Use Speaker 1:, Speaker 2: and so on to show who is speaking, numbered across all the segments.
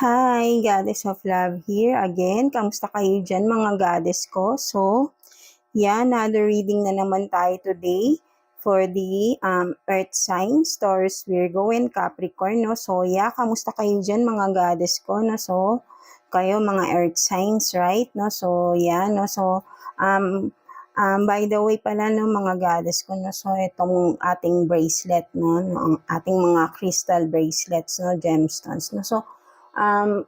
Speaker 1: Hi, Goddess of Love here again. Kamusta kayo dyan mga goddess ko? So, another reading na naman tayo today for the Earth signs, Taurus, Virgo, and Capricorn. No? So, kamusta kayo dyan mga goddess ko? No? So, kayo mga Earth signs, right? No? So, no? So, by the way pala no mga goddess ko, no? So, itong ating bracelet, no? Ang ating mga crystal bracelets, no? Gemstones, no? So,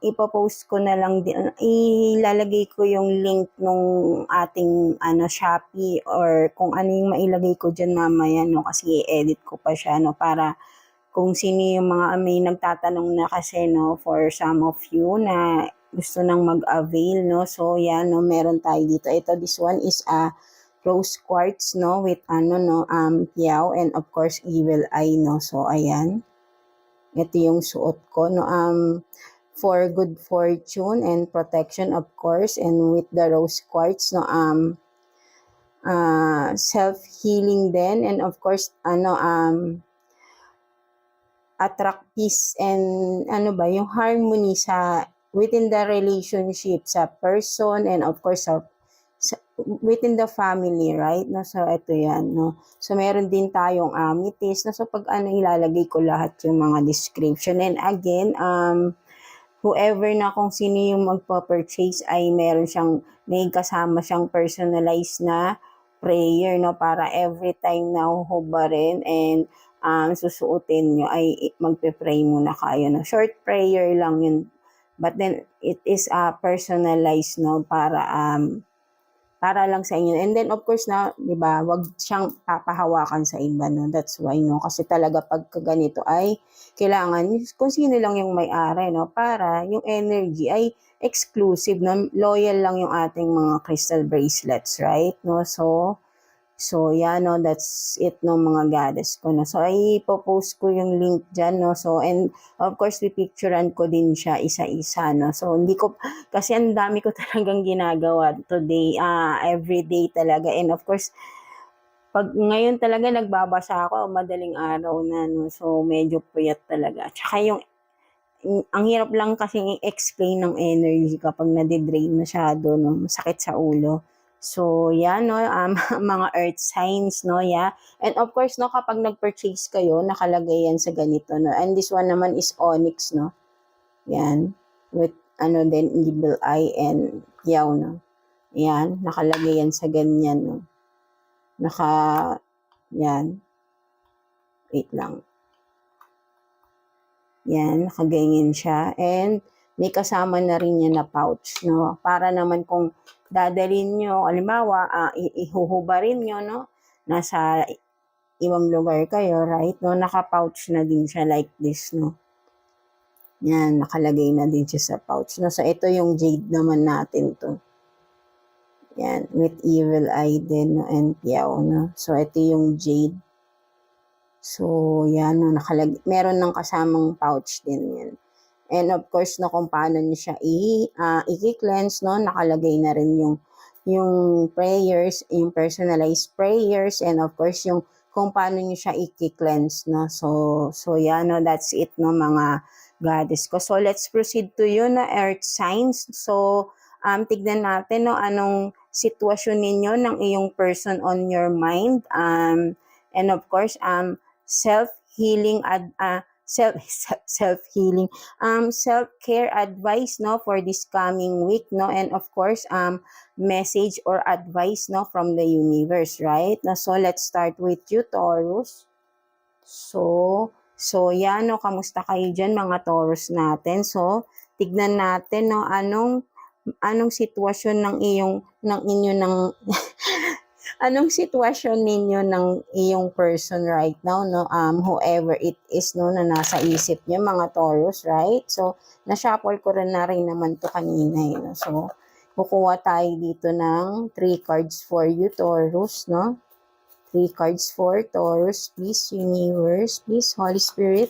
Speaker 1: ipopost ko na lang din, ilalagay ko yung link nung ating Shopee or kung ano yung mailagay ko dyan mamaya, no, kasi i-edit ko pa siya, no, para kung sino yung mga may nagtatanong na kasi, no, for some of you na gusto nang mag-avail, no, so no, meron tayo dito. This one is a rose quartz, no, with piao and of course evil eye, no, so ayan. Ito yung suot ko, no, for good fortune and protection, of course, and with the rose quartz, no, self-healing din, and of course, attract peace and yung harmony sa within the relationship sa person and of course within the family, right? No, so ito yan, no. So meron din tayong amethyst, no. So pag ilalagay ko lahat yung mga description, and again, whoever na kung sino yung magpa-purchase ay may kasama siyang personalized na prayer, no, para every time na huhubarin and susuotin nyo ay magpe-pray muna kayo, no. Short prayer lang yun, but then it is personalized, no, para lang sa inyo. And then, of course, na, di ba, wag siyang papahawakan sa iba, no? That's why, no? Kasi talaga pagka ganito ay kailangan kung sino lang yung may-ari, no? Para yung energy ay exclusive, no? Loyal lang yung ating mga crystal bracelets, right? No? So, no, that's it, no, mga goddess ko, no. So, ipopost ko yung link dyan, no. So, and of course, pipicturean ko din siya isa-isa, no. So, kasi ang dami ko talagang ginagawa today, everyday talaga. And of course, pag ngayon talaga nagbabasa ako, madaling araw na, no. So, medyo puyat talaga. Tsaka ang hirap lang kasi i-explain ng energy kapag nade-drain masyado, no. Masakit sa ulo. So, no, mga earth signs, no, And of course, no, kapag nag-purchase kayo, nakalagay yan sa ganito, no. And this one naman is onyx, no. Yan. With, then evil eye and yaw, no. Yan, nakalagay yan sa ganyan, no. Yan. Wait lang. Yan, nakaganyan siya. And may kasama na rin yan na pouch, no. Para naman kung dadalhin nyo, halimbawa, ihuhubarin nyo, no, nasa ibang lugar kayo, right, no, naka-pouch na din siya like this, no. Yan, nakalagay na din siya sa pouch, no. So, ito yung jade naman natin to. Yan, with evil eye din, no, and piao, no. So, ito yung jade. So, yan, no, meron ng kasamang pouch din yan. And of course, no, kung paano nyo siya i-cleanse, no, nakalagay na rin yung prayers, yung personalized prayers, and of course, yung kung paano nyo siya i-cleanse, no. So, no, that's it, no, mga goddess ko. So, let's proceed to yun, na earth signs. So, tignan natin, no, anong sitwasyon ninyo ng iyong person on your mind. And of course, self-healing self-healing, self-care advice, no, for this coming week, no, and of course, message or advice, no, from the universe, right? So, let's start with you, Taurus. So, no, kamusta kayo dyan, mga Taurus natin? So, tignan natin, no, anong sitwasyon anong sitwasyon ninyo ng iyong person right now, no? Whoever it is, no, na nasa isip niyo, mga Taurus, right? So, na-shuffle ko rin naman to kanina, no? So, kukuha tayo dito ng 3 cards for you, Taurus, no? 3 cards for Taurus, please, universe, please, Holy Spirit,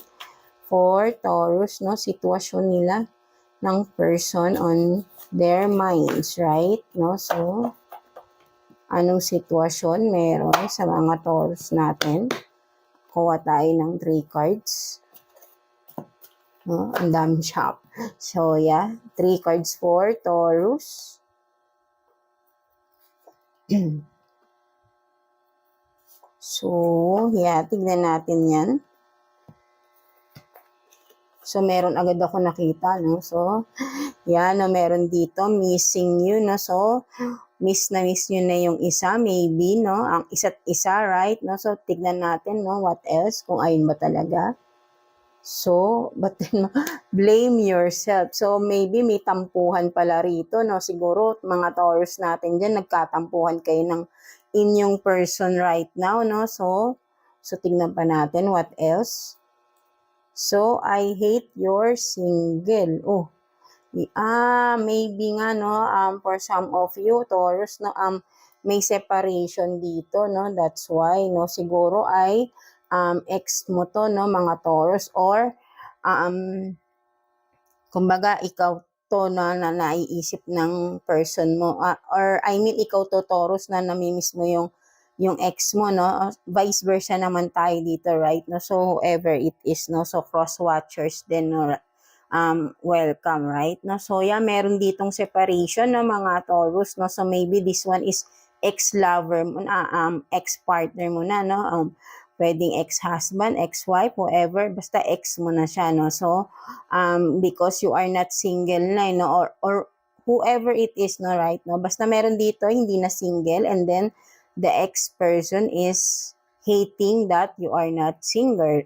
Speaker 1: for Taurus, no? Sitwasyon nila ng person on their minds, right? No? So, anong sitwasyon meron sa mga Taurus natin? Kuha tayo ng 3 cards. No? Ang daming shop. So, yeah. 3 cards for Taurus. So, yeah. Tignan natin yan. So, meron agad ako nakita, no? So, yan, no, meron dito, missing you, no? So, miss na miss nyo na yung isa, maybe, no? Ang isa't isa, right? No? So, tignan natin, no? What else? Kung ayun ba talaga. So, but then, blame yourself. So, maybe may tampuhan pala rito, no? Siguro, mga Taurus natin dyan, nagkatampuhan kayo ng inyong person right now, no? So, tignan pa natin, what else? So, I hate your single. Oh, maybe nga, no, for some of you, Taurus, no, may separation dito, no, that's why, no, siguro ay, ex mo to, no, mga Taurus, or, kumbaga, ikaw to na naiisip ng person mo, or, I mean, ikaw to, Taurus, na namimiss mo yung ex mo, no, vice versa naman tayo dito, right, no, so, whoever it is, no, so, cross-watchers din, no, welcome, right? No? So, yeah, meron ditong separation ng mga Taurus, no? So, maybe this one is ex-lover mo na, ex-partner mo na, no? Pwedeng ex-husband, ex-wife, whoever, basta ex mo na siya, no? So, because you are not single na, no? Or whoever it is, no, right? No? Basta meron dito, hindi na single, and then, the ex-person is hating that you are not single,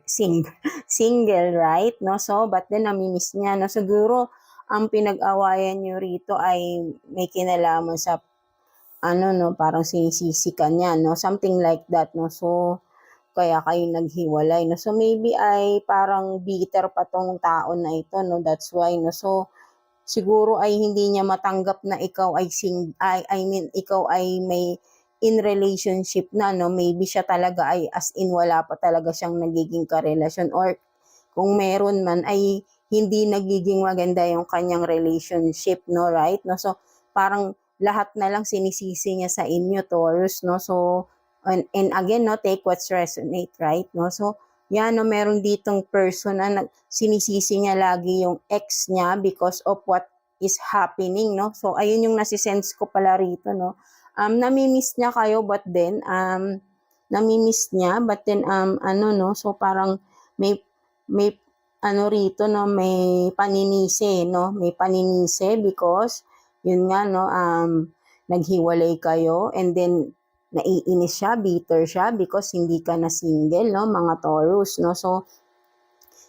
Speaker 1: right? No? So, but then namimiss niya. No? Siguro, ang pinag-awayan nyo rito ay may kinalaman sa, no, parang sinisisi ka niya, no? Something like that, no? So, kaya kayo naghiwalay, no? So, maybe ay parang bitter pa tong tao na ito, no? That's why, no? So, siguro ay hindi niya matanggap na ikaw ay ikaw ay may in relationship na, no? Maybe siya talaga ay as in wala pa talaga siyang nagiging karelasyon, or kung meron man ay hindi nagiging maganda yung kanyang relationship, no, right? No, so parang lahat na lang sinisisi niya sa inyo, Taurus, no? So and again, no, take what's resonate, right? No, so yan, no, meron ditong person na sinisisi niya lagi yung ex niya because of what is happening, no? So ayun yung nasisense ko pala rito, no? Namimiss niya kayo, but then namimiss niya, but then no, so parang may rito, no, may paninisi, no, may paninisi because yun nga, no, naghiwalay kayo, and then naiinis siya, bitter siya because hindi ka na single, no, mga Taurus, no?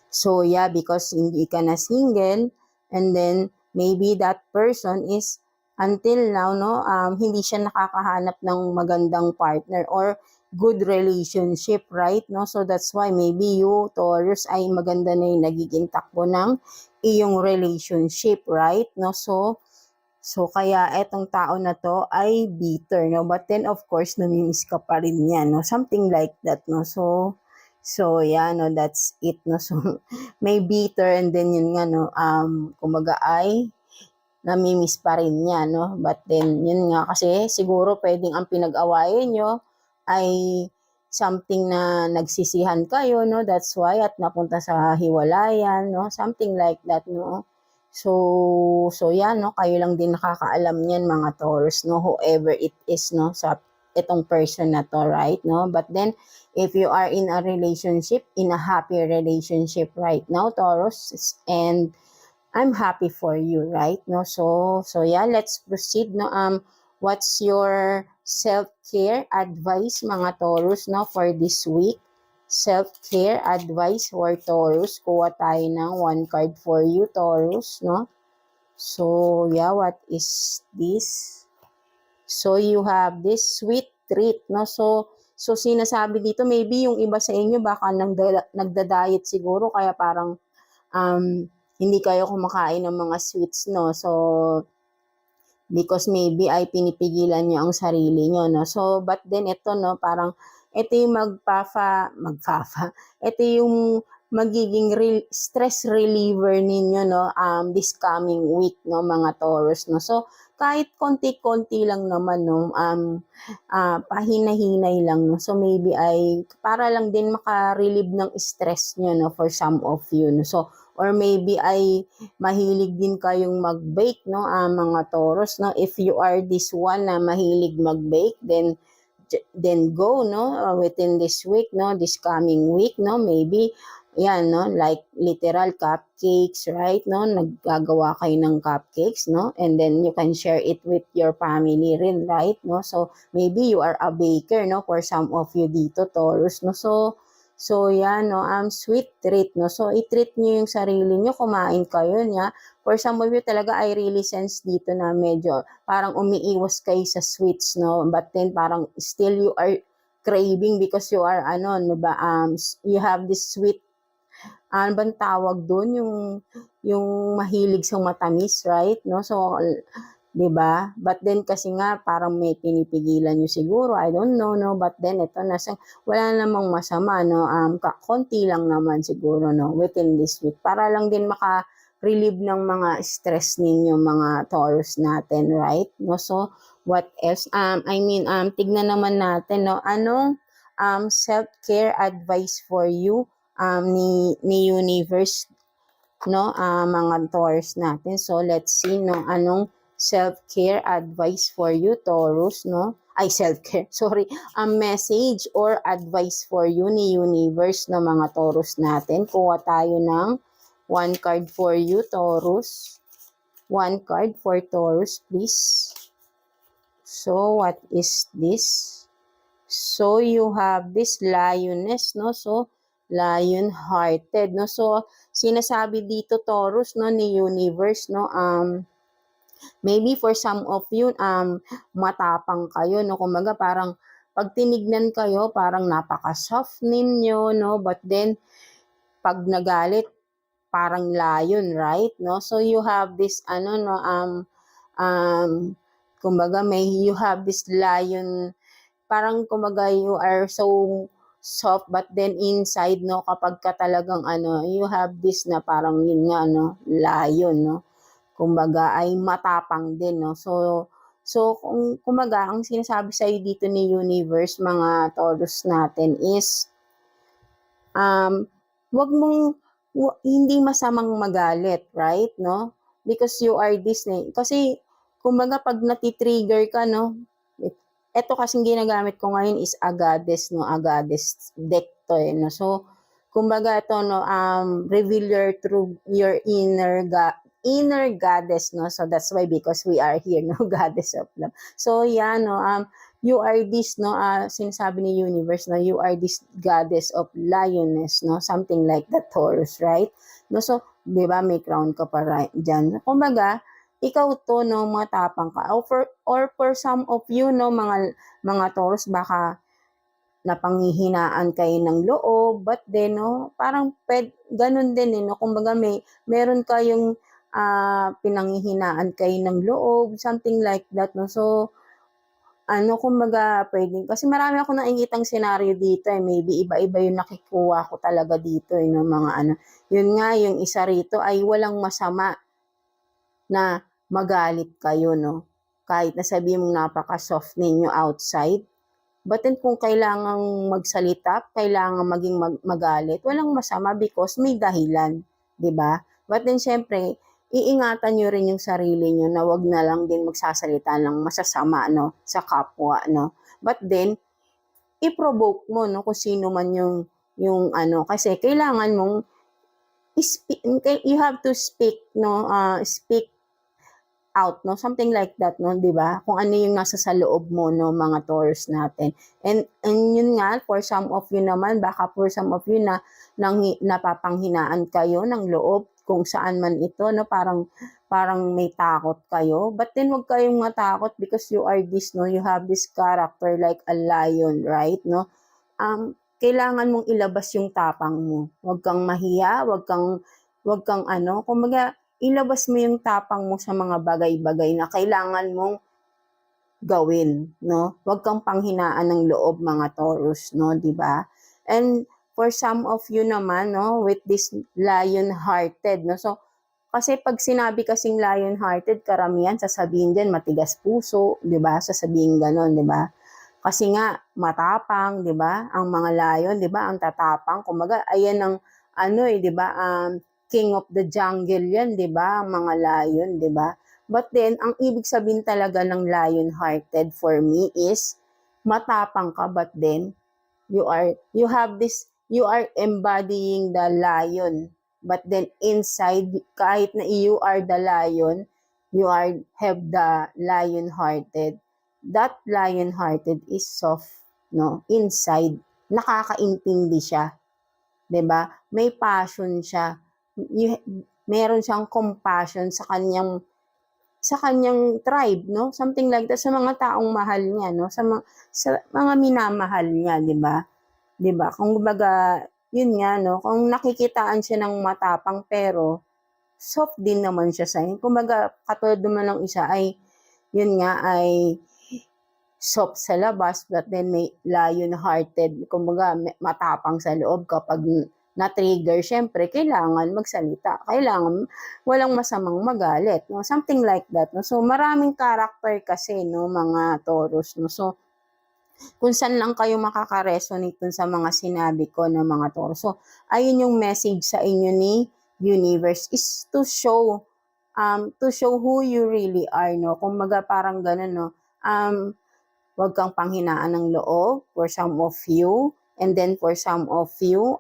Speaker 1: So yeah, because hindi ka na single, and then maybe that person is until now, no, hindi siya nakakahanap ng magandang partner or good relationship, right? No, so that's why maybe you, Taurus, ay maganda na yung nagiging takbo ng iyong relationship, right? No, so kaya etong tao na to ay bitter, no, but then of course namimiss ka pa rin niya, no, something like that, no. So yeah, no, that's it, no. So may bitter, and then yun nga, no, kumbaga ay namimiss pa rin niya, no? But then, yun nga, kasi siguro pwedeng ang pinag-awayan nyo ay something na nagsisihan kayo, no? That's why, at napunta sa hiwalayan, no? Something like that, no? So yan, no? Kayo lang din nakakaalam niyan, mga Taurus, no? Whoever it is, no? Sa itong person na to, right? No? But then, if you are in a relationship, in a happy relationship right now, Taurus, and I'm happy for you, right? No, so yeah, let's proceed. No, what's your self-care advice, mga Taurus, no, for this week? Self-care advice for Taurus. Kuha tayo ng one card for you, Taurus, no? So yeah, what is this? So you have this sweet treat, no? So sinasabi dito, maybe yung iba sa inyo baka nagda-diet siguro, kaya parang hindi kayo kumakain ng mga sweets, no? So, because maybe ay pinipigilan nyo ang sarili nyo, no? So, but then ito, no, parang ito yung ito yung magiging stress reliever ninyo, no, this coming week, no, mga Taurus, no? So, kahit konti-konti lang naman, no, pahina-hinay lang, no? So, maybe ay para lang din makarelieve ng stress nyo, no, for some of you, no? So, or maybe ay mahilig din kayong mag-bake, no, mga Taurus, no. If you are this one na mahilig mag-bake, then go, no, within this week, no, this coming week, no, maybe yan, no, like literal cupcakes, right, no, naggagawa kayo ng cupcakes, no, and then you can share it with your family rin, right, no. So maybe you are a baker, no, for some of you dito, Taurus, no. So yan, no, sweet treat, no. So i-treat nyo yung sarili nyo, kumain kayo niya. For some of you talaga, I really sense dito na medyo parang umiiwas kayo sa sweets, no, but then parang still you are craving because you are no ba, you have this sweet, ano bang tawag doon, yung mahilig sa matamis, right, no. So 'di ba? But then kasi nga parang may pinipigilan nyo siguro, I don't know, no, but then ito wala namang masama, no, konti lang naman siguro, no, within this week, para lang din maka-relieve ng mga stress ninyo, mga Taurus natin, right, no. So what else, tignan naman natin, no, anong self-care advice for you ni universe, no, mga Taurus natin. So let's see, no, anong self-care advice for you, Taurus, no? Ay, self-care, sorry. Message or advice for you ni universe, no, mga Taurus natin. Kuha tayo ng one card for you, Taurus. One card for Taurus, please. So what is this? So you have this lioness, no? So lion-hearted, no? So sinasabi dito, Taurus, no, ni universe, no, maybe for some of you, matapang kayo, no? Kumbaga parang pag tinignan kayo, parang napaka-soft ninyo, no? But then, pag nagalit, parang lion, right? No? So you have this, kumbaga you have this lion, parang kumbaga you are so soft, but then inside, no, kapag ka talagang you have this na parang yun nga, no, lion, no. Kumbaga ay matapang din, no. So kumbaga ang sinasabi sa iyo dito ni universe, mga Taurus natin, is hindi masamang magalit, right, no? Because you are this, kasi kumbaga pag nati-trigger ka, no, eto kasing ginagamit ko ngayon is a goddess, no, a goddess deck to, no. So kumbaga ito, no, reveal your inner goddess, no. So that's why, because we are here, no, goddess of love. So yeah, no, you are this, no, sinasabi ni universe, no, you are this goddess of lioness, no, something like that, Taurus, right, no. So 'di ba may crown ka pa right diyan. Kumbaga ikaw to, no, matapang ka, or for some of you, no, mga Taurus, baka napanghihinaan kayo ng loob, but then, no, parang ganun din, no, kumbaga meron kayong pinanghihinaan kayo ng loob, something like that, no. So kumbaga pwedeng, kasi marami ako nakikitang senaryo dito, maybe iba-iba yung nakikuha ko talaga dito, no, mga yun nga, yung isa rito ay walang masama na magalit kayo, no, kahit na sabihin mong napaka-soft ninyo outside. But then kung kailangang magsalita, kailangang maging magalit, walang masama because may dahilan, 'di ba? But then syempre, iingatan niyo rin yung sarili niyo na wag na lang din magsasalita ng masasama, no, sa kapwa, no. But then i-provoke mo, no, kung sino man yung kasi kailangan mong you have to speak, no, speak out, no, something like that, no, 'di ba? Kung ano yung nasa sa loob mo, no, mga Taurus natin. And yun nga, for some of you naman, baka for some of you na napapanghinaan kayo ng loob kung saan man ito, no, parang may takot kayo. But then wag kayong matakot because you are this, no, you have this character like a lion, right, no? Kailangan mong ilabas yung tapang mo. Wag kang mahiya, wag kang kumbaga ilabas mo yung tapang mo sa mga bagay-bagay na kailangan mong gawin, no? Huwag kang panghinaan ng loob, mga Taurus, no, 'di ba? And for some of you naman, no, with this lion-hearted, no. So kasi pag sinabi kasing lion-hearted, karamihan sasabihin din matigas puso, 'di ba? Sasabihin gano'n, 'di ba? Kasi nga matapang, 'di ba? Ang mga lion, 'di ba? Ang tatapang, kumbaga ayan ang 'di ba? king of the jungle yan, di ba? Ang mga lion, di ba? But then, ang ibig sabihin talaga ng lion-hearted for me is matapang ka, but then you are embodying the lion. But then inside, kahit na you are the lion, have the lion-hearted. That lion-hearted is soft, no? Inside, nakakaintindi siya. 'Di ba? May passion siya. Meron siyang compassion sa kanyang tribe, no? Something like that, sa mga taong mahal niya, no? Sa mga minamahal niya, 'di ba? 'Di ba? Kung kumbaga, yun nga, no? Kung nakikitaan siya ng matapang pero soft din naman siya sa inyo. Kumbaga, katulad naman ng isa ay yun nga ay soft sa labas, but then may lion-hearted, kumbaga matapang sa loob. Kapag na-trigger, syempre, kailangan magsalita. Kailangan, walang masamang magalit. No? Something like that. No? So, maraming character kasi, no, mga Taurus. No? So, kung saan lang kayo makaka-resonate dun sa mga sinabi ko ng mga Taurus. So, ayun yung message sa inyo ni universe is to show who you really are, no? Kumbaga parang ganun, no? Huwag kang panghinaan ng loob for some of you, and then for some of you,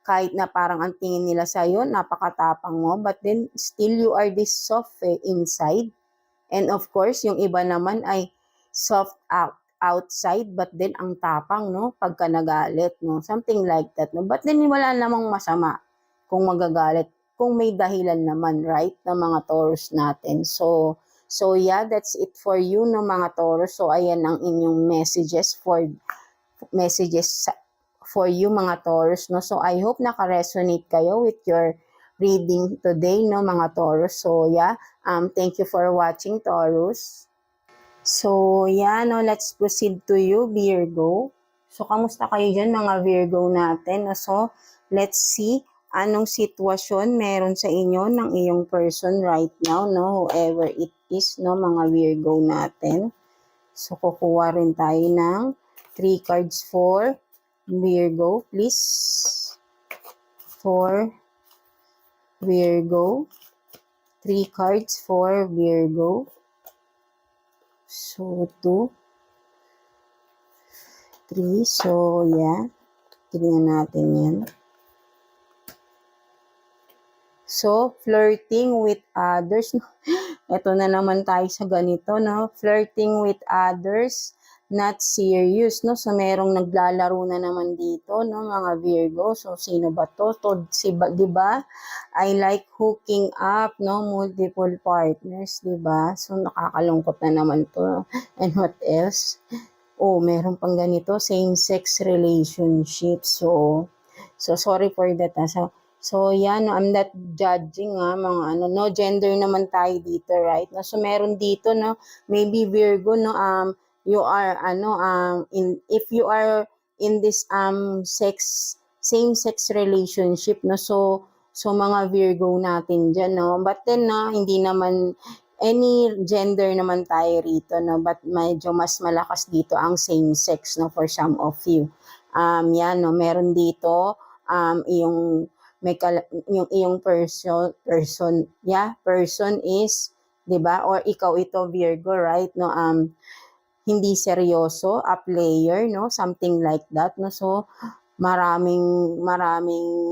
Speaker 1: kahit na parang ang tingin nila sa'yo, napakatapang mo, but then still you are this soft inside. And of course, yung iba naman ay soft outside, but then ang tapang, no? Pagka nagalit, no? Something like that, no? But then wala namang masama kung magagalit, kung may dahilan naman, right? Ng mga Taurus natin. So yeah, that's it for you, no, mga Taurus. So ayan ang inyong messages for you, mga Taurus, no. So I hope naka-resonate kayo with your reading today, no, mga Taurus. So yeah, thank you for watching, Taurus. So yeah, no, let's proceed to you, Virgo. So kamusta kayo dyan, mga Virgo natin? No? So let's see anong sitwasyon meron sa inyo ng iyong person right now, no? Whoever it is, no, mga Virgo natin. So, kukuha rin tayo ng 3 cards for Virgo, please. For Virgo. 3 cards for Virgo. So, 2, 3. So, yeah. Tignan natin yan. So, flirting with others. Ito na naman tayo sa ganito, no? Flirting with others, not serious, no? So, merong naglalaro na naman dito, no, mga Virgo. So, sino ba to? Di ba? I like hooking up, no? Multiple partners, di ba? So, nakakalungkot na naman to. And what else? Oh, meron pang ganito, same-sex relationship. So, sorry for that. So, yan, no, I'm not judging, mga no gender naman tayo dito, right? No, so, meron dito, no, maybe Virgo, no, you are, if you are in this, same-sex relationship, no, so, mga Virgo natin dyan, no, but then, no, hindi naman, any gender naman tayo rito, no, but medyo mas malakas dito ang same-sex, no, for some of you. Yan, no, meron dito, yung iyong person is, 'di ba? Or ikaw ito, Virgo, right? No, hindi seryoso, a player, no? Something like that, no? So, maraming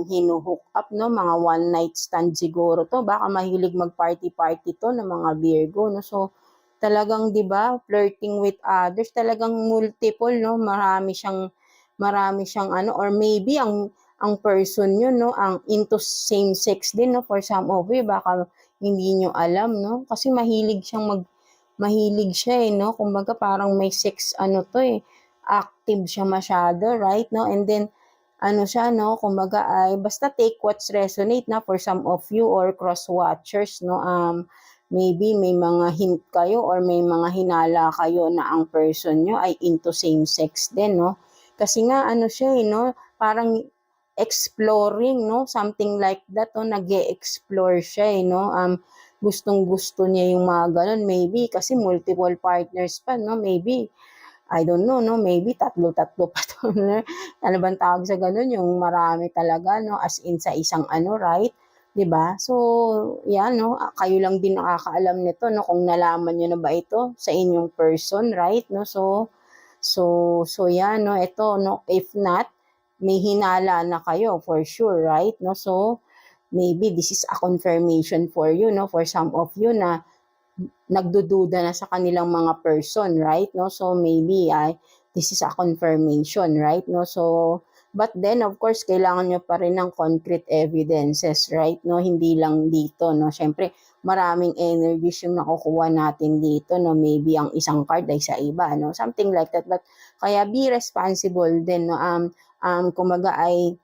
Speaker 1: hinuhook up, no? Mga one night stand siguro to. Baka mahilig mag-party-party to ng mga Virgo, no? So, talagang, 'di ba, flirting with others, talagang multiple, no? Marami siyang or maybe ang person nyo, no, ang into same sex din, no, for some of you, baka hindi nyo alam, no, kasi mahilig siya, no, kumbaga parang may sex, active siya masyado, right, no, and then, siya, no, kumbaga ay, basta take what's resonate, na, for some of you, or cross-watchers, no, maybe may mga hint kayo, or may mga hinala kayo na ang person nyo ay into same sex din, no, kasi nga, siya, no, parang, exploring, no? Something like that, no? Nag-e-explore siya, no? Gustong-gusto niya yung mga ganun. Maybe, kasi multiple partners pa, no? Maybe, I don't know, no? Maybe, tatlo-tatlo pa to. Ano bang tawag sa ganun? Yung marami talaga, no? As in sa isang right? 'di ba? So, yan, no? Kayo lang din nakakaalam nito, no? Kung nalaman nyo na ba ito sa inyong person, right? No? So yan, no? Ito, no? If not, may hinala na kayo for sure, right? No? So, maybe this is a confirmation for you, no? For some of you na nagdududa na sa kanilang mga person, right? No? So maybe this is a confirmation, right? No? So but then of course kailangan nyo pa rin ng concrete evidences, right? No? Hindi lang dito, no? Syempre maraming energies yung nakukuha natin dito, no? Maybe ang isang card ay sa iba, no? Something like that. But kaya be responsible din, no? Kumbaga ay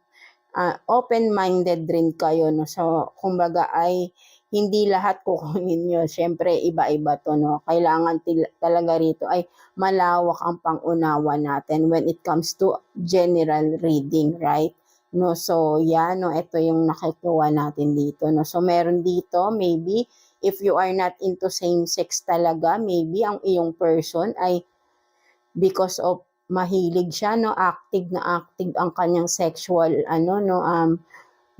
Speaker 1: open-minded rin kayo, no? So, kumbaga ay hindi lahat kukunin nyo. Siyempre, iba-iba to, no? Kailangan talaga rito ay malawak ang pangunawa natin when it comes to general reading, right? No, so yan, no, ito yung nakikuha natin dito, no. So meron dito, maybe if you are not into same sex talaga, maybe ang iyong person ay because of mahilig siya, no, active na active ang kanyang sexual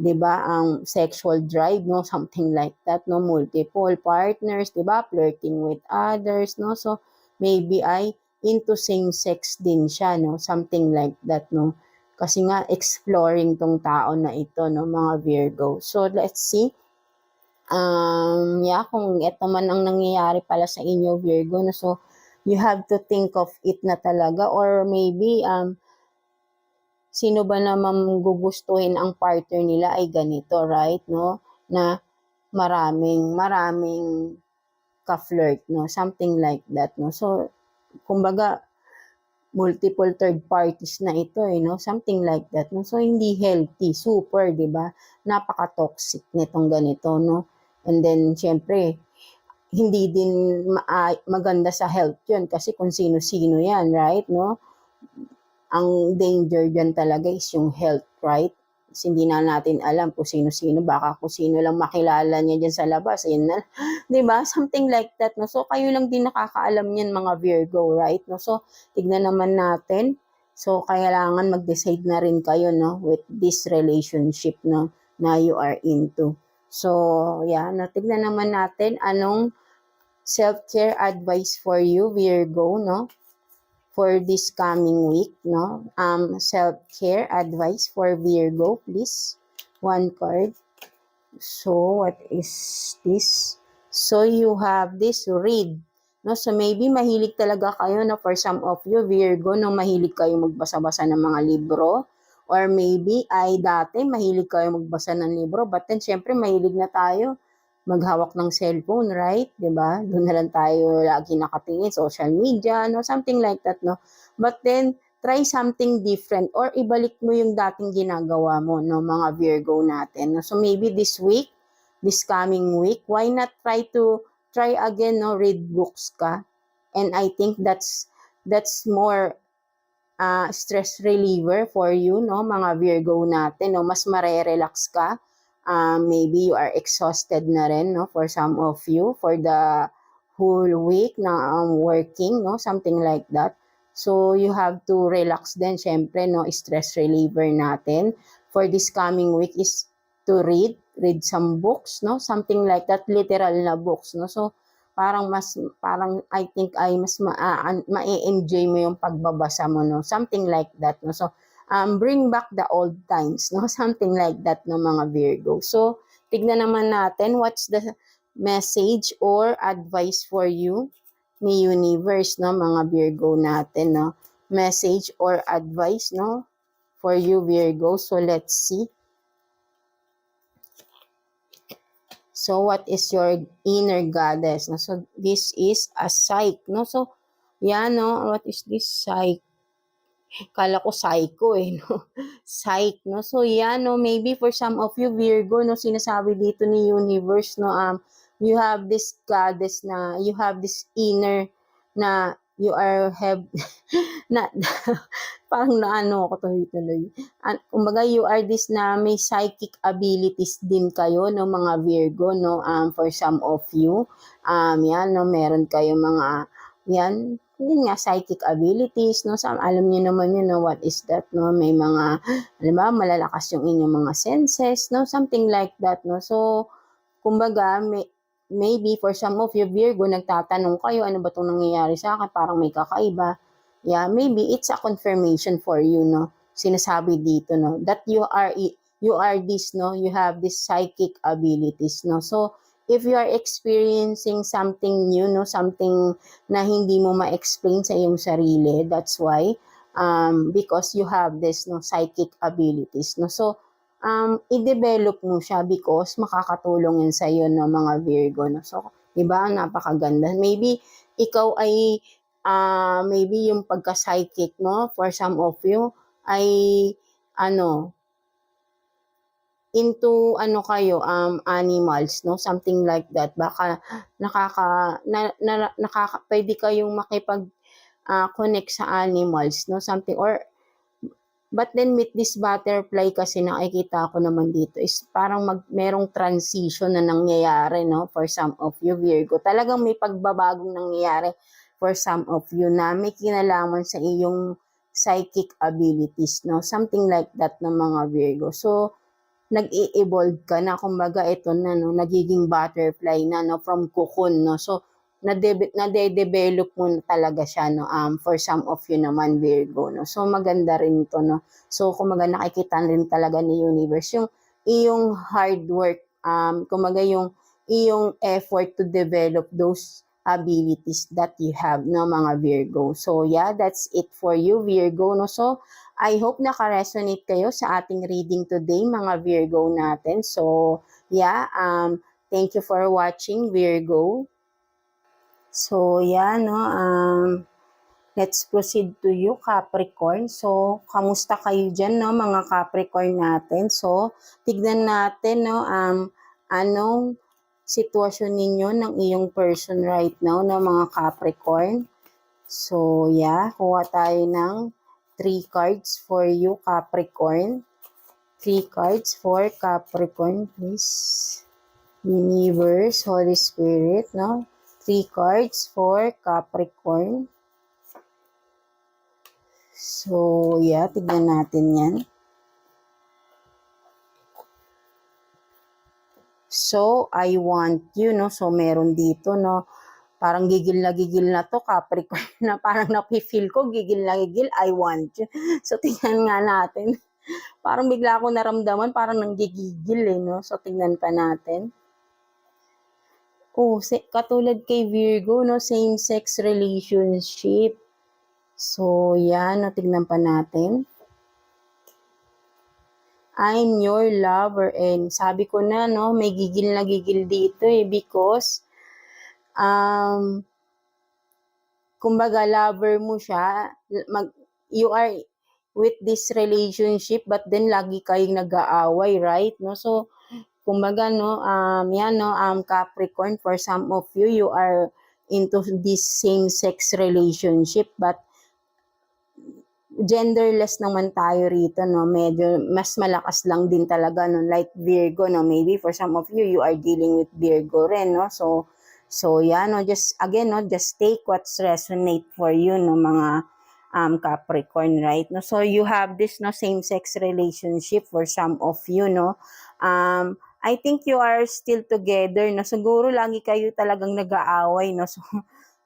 Speaker 1: 'di ba, ang sexual drive, no, something like that, no, multiple partners, 'di ba, flirting with others, no. So maybe ay into same sex din siya, no, something like that, no. Kasi nga exploring tong tao na ito, no, mga Virgo. So let's see. Kung ito man ang nangyayari pala sa inyo, Virgo, no, so you have to think of it na talaga, or maybe sino ba naman gugustuhin ang partner nila ay ganito, right, no, na maraming ka-flirt, no, something like that, no. So kumbaga multiple third parties na ito, no, something like that, no. So hindi healthy, super, 'di ba, napaka-toxic nitong ganito, no. And then syempre hindi din maganda sa health yun kasi kung sino-sino yan, right, no? Ang danger dyan talaga is yung health, right? Kasi hindi na natin alam kung sino-sino, baka kung sino lang makilala niya dyan sa labas, ayun na, di ba? Something like that, no? So, kayo lang din nakakaalam yan, mga Virgo, right? No? So, tignan naman natin. So, kailangan mag-decide na rin kayo, no? With this relationship, no? Na you are into. So, yeah, no? Tignan naman natin anong self-care advice for you, Virgo, no? For this coming week, no? Self-care advice for Virgo, please. One card. So, what is this? So, you have this read. No? So, maybe mahilig talaga kayo, no? For some of you, Virgo, no? Mahilig kayo magbasa-basa ng mga libro. Or maybe, ay dati, mahilig kayo magbasa ng libro. But then, syempre, mahilig na tayo maghawak ng cellphone, right? 'Di ba? Doon na lang tayo lagi nakatingin, social media, no? Something like that, no? But then, try something different or ibalik mo yung dating ginagawa mo, no, mga Virgo natin. No? So maybe this week, this coming week, why not try again, no, read books ka? And I think that's more stress reliever for you, no, mga Virgo natin, no, mas mare-relax ka. Maybe you are exhausted na rin, no, for some of you, for the whole week na working, no, something like that. So, you have to relax din, syempre, no, stress reliever natin for this coming week is to read some books, no, something like that, literal na books, no. So, parang I think ay mas ma-enjoy mo yung pagbabasa mo, no, something like that, no. So, bring back the old times, no? Something like that, no, mga Virgo. So, tignan naman natin what's the message or advice for you ni Universe, no, mga Virgo natin, no? Message or advice, no, for you, Virgo. So, let's see. So, what is your inner goddess? No? So, this is a psych, no? So, yan, no? What is this psych? Kala ko psycho no? Psych, no? So, yan, no? Maybe for some of you, Virgo, no? Sinasabi dito ni Universe, no? You have this goddess na, you have this inner na you have, na, parang naano ako tuloy. Kumbaga, you are this na may psychic abilities din kayo, no, mga Virgo, no? For some of you, yan, no? Meron kayo mga, yan, yun nga, psychic abilities, no? Alam niyo naman yun, no? What is that, no? May mga, alam ba, malalakas yung inyong mga senses, no? Something like that, no? So, kumbaga, maybe for some of you, Virgo, nagtatanong kayo, ano ba itong nangyayari sa akin? Parang may kakaiba. Yeah, maybe it's a confirmation for you, no? Sinasabi dito, no? That you are this, no? You have this psychic abilities, no? So, if you are experiencing something new, no? Something na hindi mo ma-explain sa iyong sarili, that's why, because you have this, no? Psychic abilities, no? So, i-develop mo siya because makakatulong yun sa iyo ng mga Virgo, no? So, 'di ba? Napakaganda. Maybe ikaw ay maybe yung pagka-psychic mo for some of you ay ano into kayo animals, no? Something like that. Baka pwede kayong makipag connect sa animals, no? Something or but then with this butterfly kasi nakikita ko naman dito is parang merong transition na nangyayari, no? For some of you, Virgo. Talagang may pagbabagong nangyayari for some of you na may kinalaman sa iyong psychic abilities, no? Something like that ng mga Virgo. So, nag-i-evolve ka na, kumbaga ito na, no? Nagiging butterfly na, no? From cocoon, no? So, nade-develop mo na talaga siya, no? For some of you naman, Virgo, no? So, maganda rin ito, no? So, kumaga nakikita rin talaga ni universe yung iyong hard work, kumaga yung iyong effort to develop those abilities that you have, no, mga Virgo. So, yeah, that's it for you, Virgo, no? So, I hope naka-resonate kayo sa ating reading today, mga Virgo natin. So, yeah, thank you for watching, Virgo. So, yan, no, let's proceed to you, Capricorn. So, kamusta kayo dyan, no, mga Capricorn natin? So, tignan natin, no, anong sitwasyon ninyo ng iyong person right now, no, mga Capricorn. So, yeah, kuha tayo ng 3 cards for you, Capricorn. 3 cards for Capricorn, please. Universe, Holy Spirit, no? 3 cards for Capricorn. So, yeah, tignan natin yan. So, I want you, no? So, meron dito, no? Parang gigil na to, Capricorn, na parang napifeel ko, gigil na gigil, I want you. So, tingnan nga natin. Parang bigla ako naramdaman, parang nanggigigil no? So, tingnan pa natin. Oh, katulad kay Virgo, no? Same-sex relationship. So, yan, no? Tignan pa natin. I'm your lover, and sabi ko na, no? May gigil na gigil dito because, kumbaga, lover mo siya, you are with this relationship, but then lagi kayong nag-aaway, right? No? So, kumbaga, no, yan, no, Capricorn, for some of you, you are into this same-sex relationship, but genderless naman tayo rito, no, medyo mas malakas lang din talaga, no, like Virgo, no, maybe for some of you, you are dealing with Virgo rin, no, so yan, no, just, again, no, just take what's resonate for you, no, mga Capricorn, right? No, so you have this, no, same-sex relationship for some of you, no, I think you are still together, no? Siguro lagi kayo talagang nag-aaway, no? So,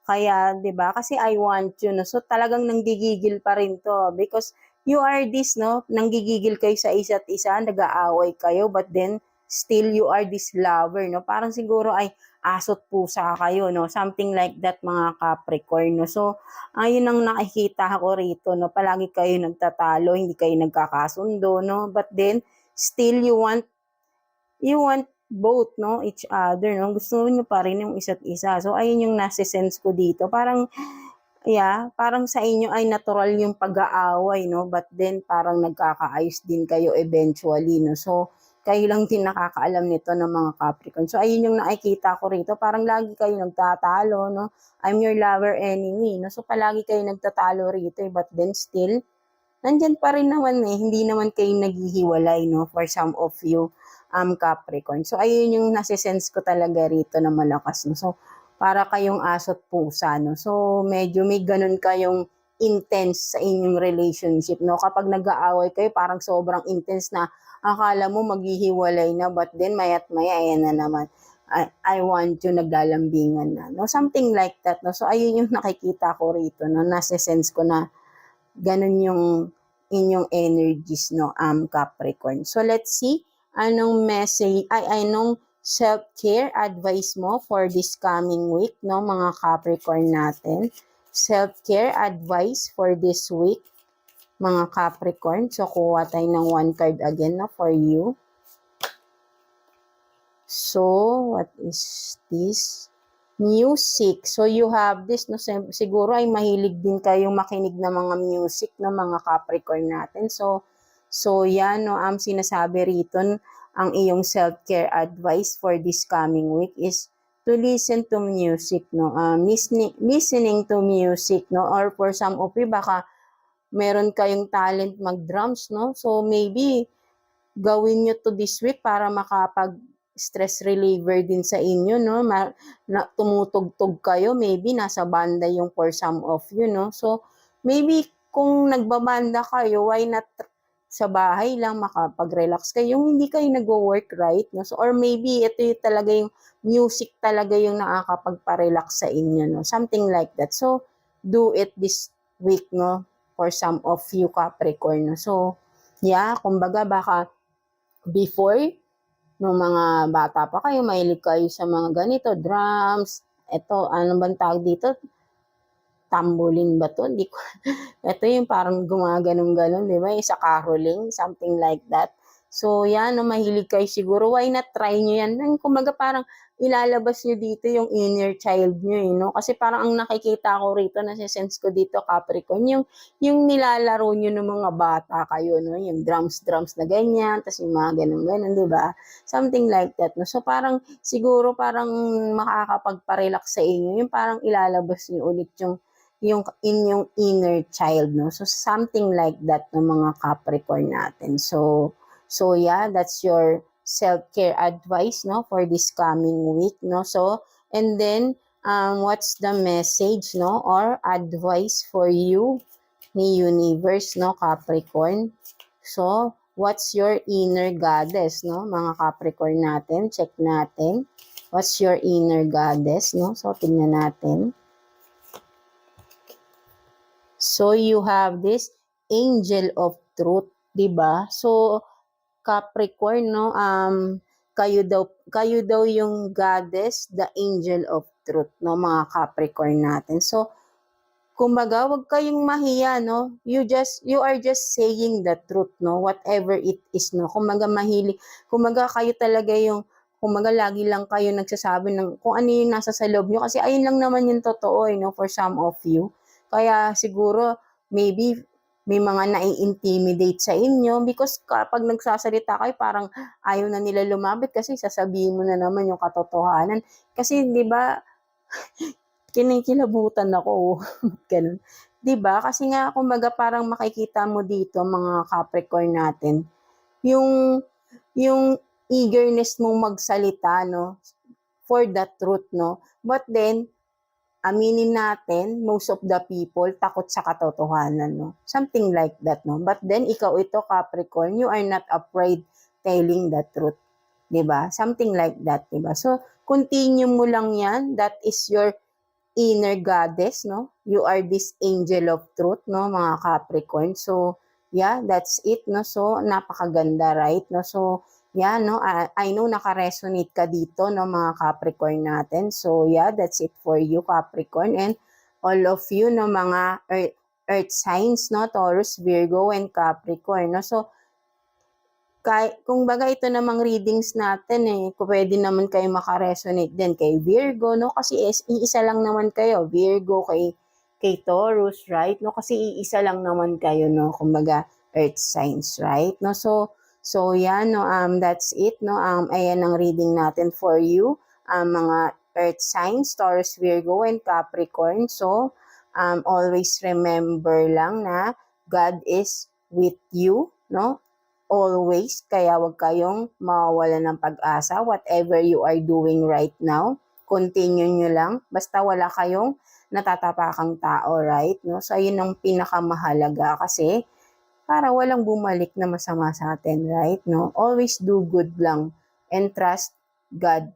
Speaker 1: kaya, 'di ba? Kasi I want you, no? So, talagang nanggigigil pa rin to because you are this, no? Nanggigigil kayo sa isa't isa, nag-aaway kayo, but then still you are this lover, no? Parang siguro ay aso't pusa kayo, no? Something like that, mga Capricorn, no? So, ayun ang nakikita ko rito, no? Palagi kayo nagtatalo, hindi kayo nagkakasundo, no? But then still you want both, no, each other, no, gusto niyo pa rin yung isa't isa. So, ayun yung nasa-sense ko dito. Parang, yeah, parang sa inyo ay natural yung pag-aaway, no, but then parang nagkakaayos din kayo eventually, no. So, kayo lang din nakakaalam nito ng mga Capricorn. So, ayun yung nakikita ko rito. Parang lagi kayo nagtatalo, no. I'm your lover enemy, no. So, palagi kayo nagtatalo rito, but then still, nandyan pa rin naman hindi naman kayo naghihiwalay, no, for some of you, Capricorn. So, ayun yung nasa-sense ko talaga rito na malakas, no. So, para kayong aso't pusa, no? So, medyo may ganun kayong intense sa inyong relationship, no? Kapag nag-aaway kayo, parang sobrang intense na akala mo maghihiwalay na, but then maya't maya, ayan na naman. I want you, naglalambingan na, no? Something like that, no? So, ayun yung nakikita ko rito, no? Nasa-sense ko na ganun yung inyong energies, no? Capricorn. So, let's see, anong message, anong self-care advice mo for this coming week, no? Mga Capricorn natin. Self-care advice for this week, mga Capricorn. So, kuha tayo ng one card again, no? For you. So, what is this? Music. So, you have this, no? Siguro ay mahilig din kayong makinig ng mga music ng mga Capricorn natin. So yan, no? Sinasabi rito, ang iyong self-care advice for this coming week is to listen to music, no? Listening to music, no? Or for some of you, baka meron kayong talent mag-drums, no? So, maybe gawin nyo to this week para stress reliever din sa inyo, no? Tumutugtog kayo, maybe nasa banda yung for some of you, no? So, maybe kung nagbabanda kayo, why not sa bahay lang makapag-relax kayo, yung hindi kayo nag-work, right? No? So, or maybe ito yung talaga yung music talaga yung nakakapagpa-relax sa inyo, no? Something like that. So, do it this week, no? For some of you Capricorn, no? So, yeah, kumbaga baka before, nung mga bata pa kayo, mahilig kayo sa mga ganito, drums, eto, ano bang tawag dito? Tambourine ba to? Hindi ko, ito yung parang gumaganong-ganon, di ba? Sa caroling, something like that. So, yan, no, mahilig kayo siguro. Why not try nyo yan? Kumbaga parang ilalabas nyo dito yung inner child nyo, no? Kasi parang ang nakikita ko rito, nasa-sense ko dito, Capricorn, yung nilalaro nyo ng mga bata kayo, no? Yung drums na ganyan, tas yung mga ganun-ganon, di ba? Something like that, no? So, parang, siguro parang makakapagpa-relax sa inyo, yung parang ilalabas nyo ulit yung inyong inner child, no? So, something like that ng mga Capricorn natin. So yeah, that's your self-care advice, no, for this coming week, no? So, and then, what's the message, no, or advice for you ni universe, no, Capricorn? So, what's your inner goddess, no, mga Capricorn natin? Check natin. What's your inner goddess, no? So, tingnan natin. So, you have this angel of truth, diba? So, Capricorn, no? Kayo daw yung goddess, the angel of truth, no? Mga Capricorn natin. So, kumbaga, wag kayong mahiya, no? You are just saying the truth, no? Whatever it is, no? Kumbaga, kayo talaga yung, kumbaga, lagi lang kayo nagsasabi ng kung ano yung nasa sa loob nyo. Kasi ayun lang naman yung totoo, no? For some of you. Kaya siguro, maybe, may mga nai-intimidate sa inyo because kapag nagsasalita kayo, parang ayaw na nila lumapit kasi sasabihin mo na naman yung katotohanan. Kasi, di ba, kinikilabutan ako. Ganun. 'Di ba? Kasi nga kumbaga parang makikita mo dito mga Capricorn natin, yung eagerness mong magsalita, no, for the truth, no. But then aminin natin, most of the people takot sa katotohanan, no. Something like that, no. But then ikaw ito Capricorn, you are not afraid telling the truth. 'Di ba? Something like that, 'di ba? So continue mo lang 'yan. That is your inner goddess, no? You are this angel of truth, no, mga Capricorn. So, yeah, that's it, no? So, napakaganda, right? No? So, yeah, no? I know naka-resonate ka dito, no, mga Capricorn natin. So, yeah, that's it for you, Capricorn. And all of you, no, mga earth signs, no? Taurus, Virgo, and Capricorn, no? So, kung baga ito namang readings natin kung pwede naman kayo makaresonate din kay Virgo, no? Kasi iisa lang naman kayo, Virgo kay Taurus, right? No? Kasi iisa lang naman kayo, no? Kumbaga, earth signs, right? No? So yan, no? That's it, no? Ayan ang reading natin for you. Mga earth signs, Taurus, Virgo, and Capricorn. So, always remember lang na God is with you, no? Always, kaya wag kayong mawawala ng pag-asa whatever you are doing right now. continue nyo lang. Basta wala kayong natatapakang tao, right? No? So, ayun ang pinakamahalaga kasi para walang bumalik na masama sa atin, right? No? Always do good lang and trust God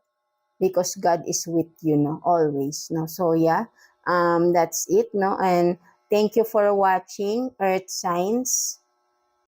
Speaker 1: because God is with you, no? Always, no? So, yeah, that's it, no? And thank you for watching Earth Signs.